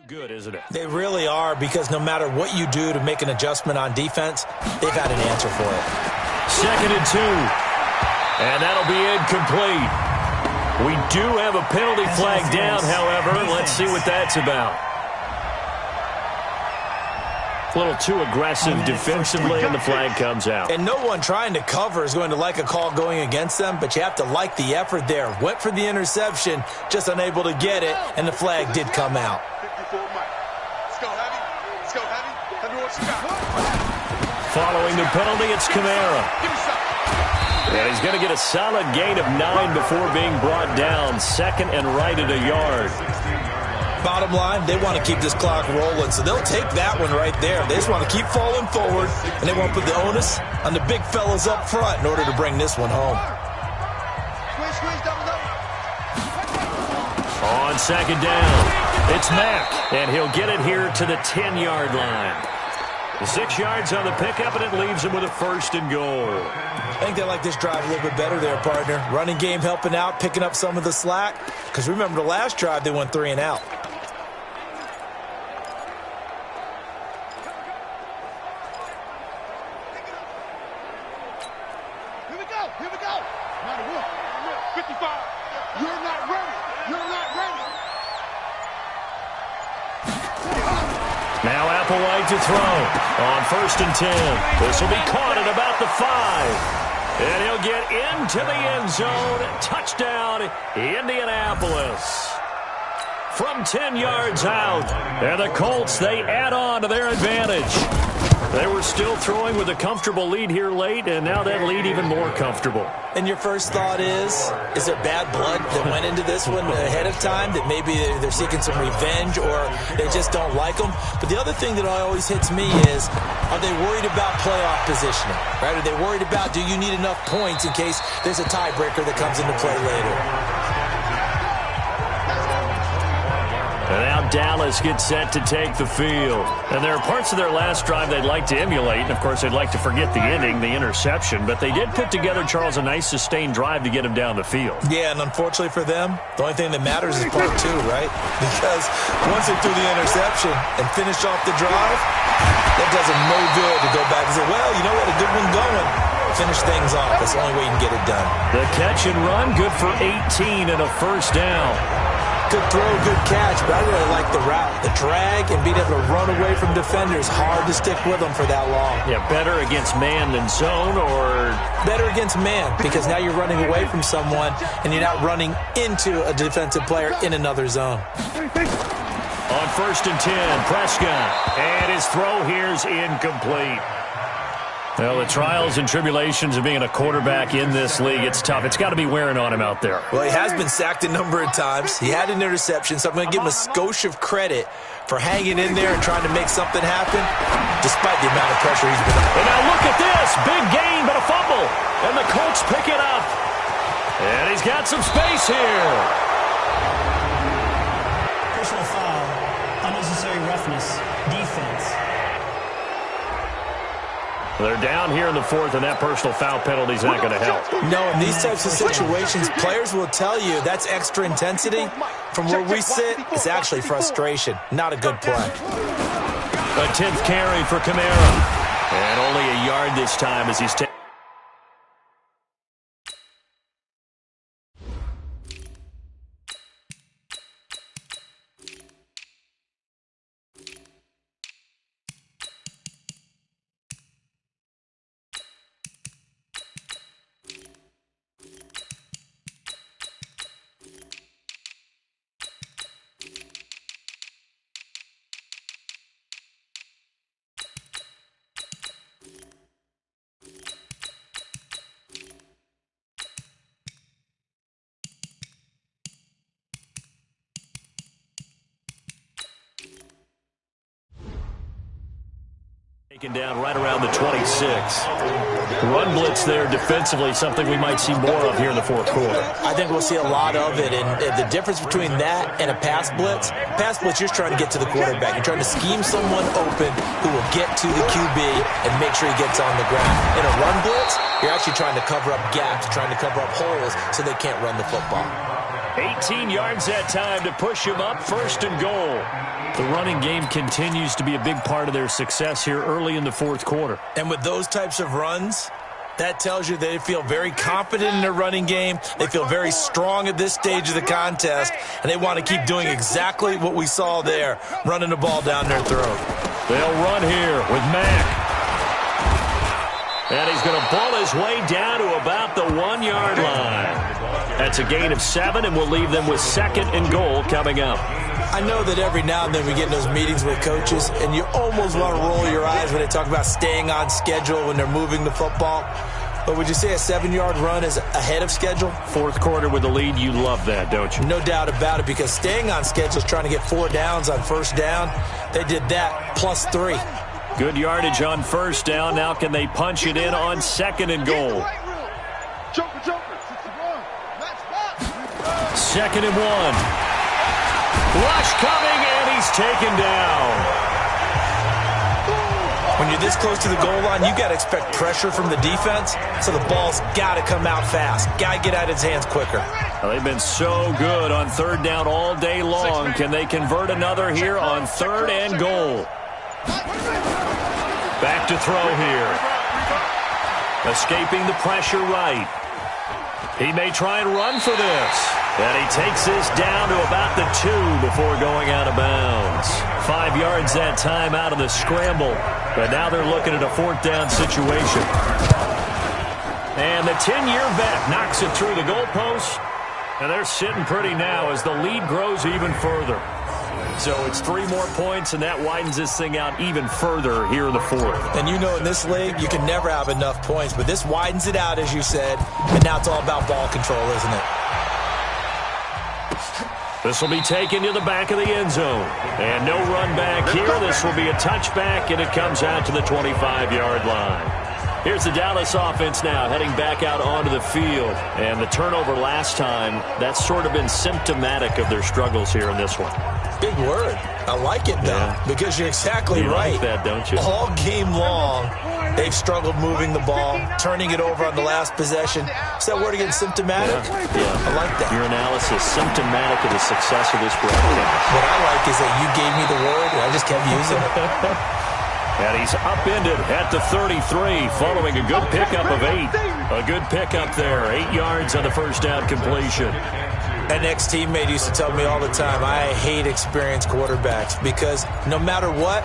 Speaker 3: good, isn't it?
Speaker 4: They really are, because no matter what you do to make an adjustment on defense, they've had an answer for it.
Speaker 3: 2nd and 2. And that'll be incomplete. We do have a penalty flag down, however. Let's see what that's about. A little too aggressive defensively, and the flag comes out.
Speaker 4: And no one trying to cover is going to like a call going against them, but you have to like the effort there. Went for the interception, just unable to get it, and the flag did come out.
Speaker 3: Following the penalty, it's Kamara. And he's going to get a solid gain of 9 before being brought down. 2nd and right at a yard.
Speaker 4: Bottom line, they want to keep this clock rolling, so they'll take that one right there. They just want to keep falling forward, and they want to put the onus on the big fellas up front in order to bring this one home.
Speaker 3: On 2nd down, it's Mack, and he'll get it here to the 10-yard line. 6 yards on the pickup, and it leaves him with a 1st and goal.
Speaker 4: I think they like this drive a little bit better there, partner. Running game helping out, picking up some of the slack, because remember the last drive they went 3 and out.
Speaker 5: Here we go. Not a win. 55. You're not ready. You're not ready.
Speaker 3: Now Applewhite to throw on 1st and 10. This will be caught at about the 5. And he'll get into the end zone. Touchdown, Indianapolis. From 10 yards out. And the Colts, they add on to their advantage. They were still throwing with a comfortable lead here late, and now that lead even more comfortable.
Speaker 4: And your first thought is there bad blood that went into this one ahead of time, that maybe they're seeking some revenge or they just don't like them? But the other thing that always hits me is, are they worried about playoff positioning? Right? Are they worried about, do you need enough points in case there's a tiebreaker that comes into play later?
Speaker 3: And now Dallas gets set to take the field. And there are parts of their last drive they'd like to emulate. And, of course, they'd like to forget the ending, the interception. But they did put together, Charles, a nice sustained drive to get him down the field.
Speaker 4: Yeah, and unfortunately for them, the only thing that matters is part 2, right? Because once they threw the interception and finished off the drive, that does them no good to go back and say, well, you know what, a good one going. Finish things off. That's the only way you can get it done.
Speaker 3: The catch and run, good for 18 and a first down.
Speaker 4: Good throw, good catch, but I really like the route. The drag and being able to run away from defenders, hard to stick with them for that long.
Speaker 3: Yeah, better against man than zone, or
Speaker 4: better against man, because now you're running away from someone and you're not running into a defensive player in another zone.
Speaker 3: On 1st and 10, Prescott. And his throw here's incomplete. Well, the trials and tribulations of being a quarterback in this league, it's tough. It's got to be wearing on him out there.
Speaker 4: Well, he has been sacked a number of times. He had an interception, so I'm going to give him a skosh of credit for hanging in there and trying to make something happen, despite the amount of pressure he's been under.
Speaker 3: And now look at this. Big gain, but a fumble. And the Colts pick it up. And he's got some space here.
Speaker 6: Personal foul, unnecessary roughness, defense.
Speaker 3: They're down here in the 4th, and that personal foul penalty is not going to help.
Speaker 4: No, in these types of situations, players will tell you that's extra intensity. From where we sit, it's actually frustration. Not a good play.
Speaker 3: A 10th carry for Kamara. And only a yard this time as he's taken. Taken down right around the 26. Run blitz there defensively, something we might see more of here in the 4th quarter.
Speaker 4: I think we'll see a lot of it, and the difference between that and a pass blitz, you're trying to get to the quarterback. You're trying to scheme someone open who will get to the QB and make sure he gets on the ground. In a run blitz, you're actually trying to cover up gaps, trying to cover up holes so they can't run the football.
Speaker 3: 18 yards that time to push him up, 1st and goal. The running game continues to be a big part of their success here early in the 4th quarter.
Speaker 4: And with those types of runs, that tells you they feel very confident in their running game. They feel very strong at this stage of the contest, and they want to keep doing exactly what we saw there, running the ball down their throat.
Speaker 3: They'll run here with Mack. And he's going to ball his way down to about the 1-yard line. That's a gain of 7, and we'll leave them with 2nd and goal coming up.
Speaker 4: I know that every now and then we get in those meetings with coaches, and you almost want to roll your eyes when they talk about staying on schedule when they're moving the football. But would you say a 7-yard run is ahead of schedule?
Speaker 3: 4th quarter with the lead, you love that, don't you?
Speaker 4: No doubt about it, because staying on schedule is trying to get 4 downs on 1st down. They did that plus 3.
Speaker 3: Good yardage on 1st down. Now can they punch it in on 2nd and goal? 2nd and 1. Rush coming, and he's taken down.
Speaker 4: When you're this close to the goal line, you got to expect pressure from the defense, so the ball's got to come out fast. Got to get out of his hands quicker.
Speaker 3: Well, they've been so good on 3rd down all day long. Can they convert another here on 3rd and goal? Back to throw here. Escaping the pressure right. He may try and run for this. And he takes this down to about the 2 before going out of bounds. 5 yards that time out of the scramble. But now they're looking at a 4th down situation. And the 10-year vet knocks it through the goalpost. And they're sitting pretty now as the lead grows even further. So it's 3 more points, and that widens this thing out even further here in the 4th.
Speaker 4: And you know in this league, you can never have enough points. But this widens it out, as you said. And now it's all about ball control, isn't it?
Speaker 3: This will be taken to the back of the end zone. And no run back here. This will be a touchback, and it comes out to the 25-yard line. Here's the Dallas offense now heading back out onto the field. And the turnover last time, that's sort of been symptomatic of their struggles here in this one.
Speaker 4: Big word. I like it, though, because you're exactly right.
Speaker 3: You like that, don't you?
Speaker 4: All game long, they've struggled moving the ball, turning it over on the last possession. Is that word again, symptomatic?
Speaker 3: Yeah.
Speaker 4: I like that.
Speaker 3: Your analysis, symptomatic of the success of this broadcast.
Speaker 4: What I like is that you gave me the word, and I just kept using it.
Speaker 3: And he's upended at the 33 following a good pickup of 8. A good pickup there. 8 yards on the 1st down completion.
Speaker 4: An ex-teammate used to tell me all the time, I hate experienced quarterbacks because no matter what,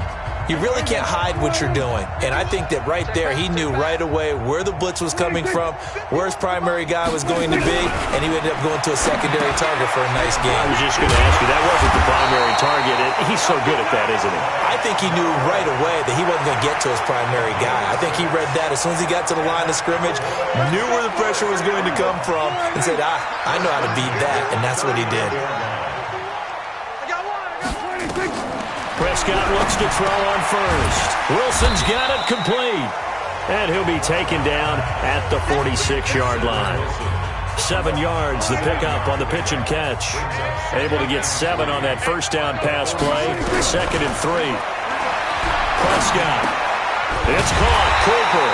Speaker 4: you really can't hide what you're doing. And I think that right there, he knew right away where the blitz was coming from, where his primary guy was going to be, and he ended up going to a secondary target for a nice game.
Speaker 3: I was just going to ask you, that wasn't the primary target. He's so good at that, isn't he?
Speaker 4: I think he knew right away that he wasn't going to get to his primary guy. I think he read that as soon as he got to the line of scrimmage, knew where the pressure was going to come from, and said, I know how to beat that, and that's what he did.
Speaker 3: Prescott looks to throw on first. Wilson's got it complete. And he'll be taken down at the 46-yard line. 7 yards, the pickup on the pitch and catch. Able to get 7 on that first down pass play. 2nd and 3. Prescott. It's caught. Cooper.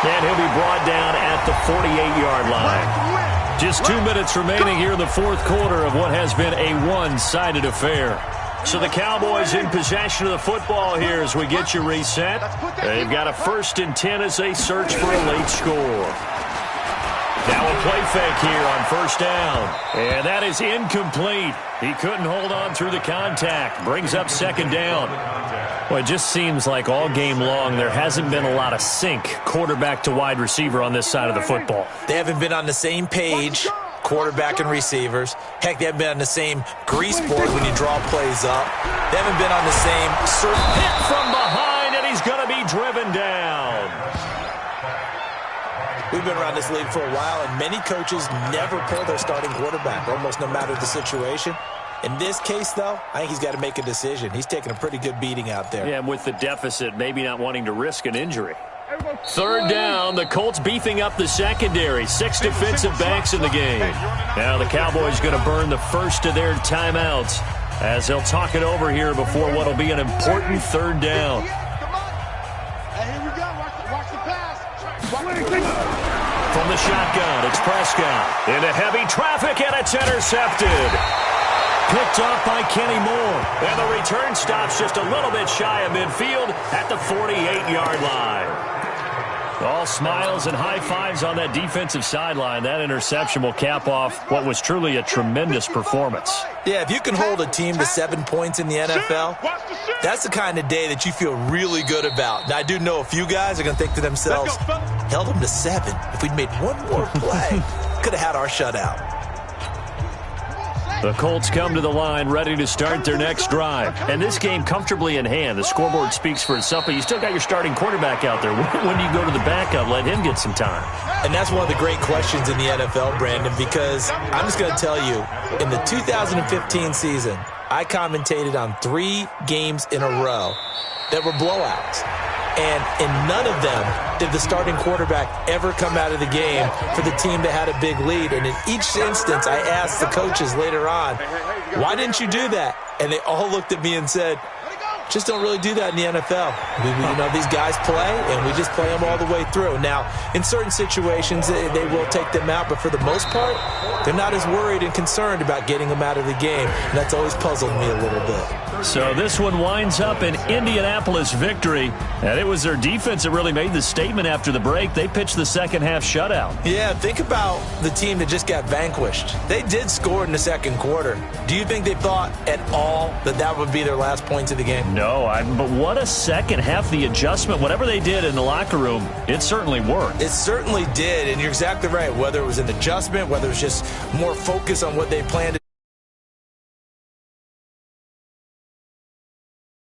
Speaker 3: And he'll be brought down at the 48-yard line. Just 2 minutes remaining here in the fourth quarter of what has been a one-sided affair. So the Cowboys in possession of the football here as we get you reset. They've got a 1st and 10 as they search for a late score. Now a play fake here on 1st down. And that is incomplete. He couldn't hold on through the contact. Brings up 2nd down. Well, it just seems like all game long there hasn't been a lot of sync quarterback to wide receiver on this side of the football.
Speaker 4: They haven't been on the same page, quarterback and receivers. Heck, they haven't been on the same grease board when you draw plays up. They haven't been on the same
Speaker 3: hit from behind, and he's going to be driven down.
Speaker 4: We've been around this league for a while, and many coaches never pull their starting quarterback, almost no matter the situation. In this case, though, I think he's got to make a decision. He's taking a pretty good beating out there.
Speaker 3: Yeah, and with the deficit, maybe not wanting to risk an injury. 3rd down, the Colts beefing up the secondary. 6 defensive backs in the game. Now the Cowboys going to burn the first of their timeouts as they'll talk it over here before what will be an important 3rd down. From the shotgun, it's Prescott. Into heavy traffic, and it's intercepted. Picked off by Kenny Moore. And the return stops just a little bit shy of midfield at the 48-yard line. All smiles and high fives on that defensive sideline. That interception will cap off what was truly a tremendous performance.
Speaker 4: Yeah, if you can hold a team to 7 points in the NFL, that's the kind of day that you feel really good about. Now, I do know a few guys are going to think to themselves, held them to 7. If we'd made one more play, could have had our shutout.
Speaker 3: The Colts come to the line ready to start their next drive. And this game comfortably in hand. The scoreboard speaks for itself, but you still got your starting quarterback out there. When do you go to the backup, let him get some time?
Speaker 4: And that's one of the great questions in the NFL, Brandon, because I'm just going to tell you, in the 2015 season, I commentated on 3 games in a row that were blowouts. And in none of them did the starting quarterback ever come out of the game for the team that had a big lead. And in each instance, I asked the coaches later on, why didn't you do that? And they all looked at me and said, just don't really do that in the NFL. These guys play, and we just play them all the way through. Now, in certain situations, they will take them out, but for the most part, they're not as worried and concerned about getting them out of the game. And that's always puzzled me a little bit.
Speaker 3: So this one winds up an Indianapolis victory, and it was their defense that really made the statement after the break. They pitched the second-half shutout.
Speaker 4: Yeah, think about the team that just got vanquished. They did score in the second quarter. Do you think they thought at all that that would be their last points of the game?
Speaker 3: No, but what a second half. The adjustment, whatever they did in the locker room, it certainly worked.
Speaker 4: It certainly did, and you're exactly right. Whether it was an adjustment, whether it was just more focus on what they planned to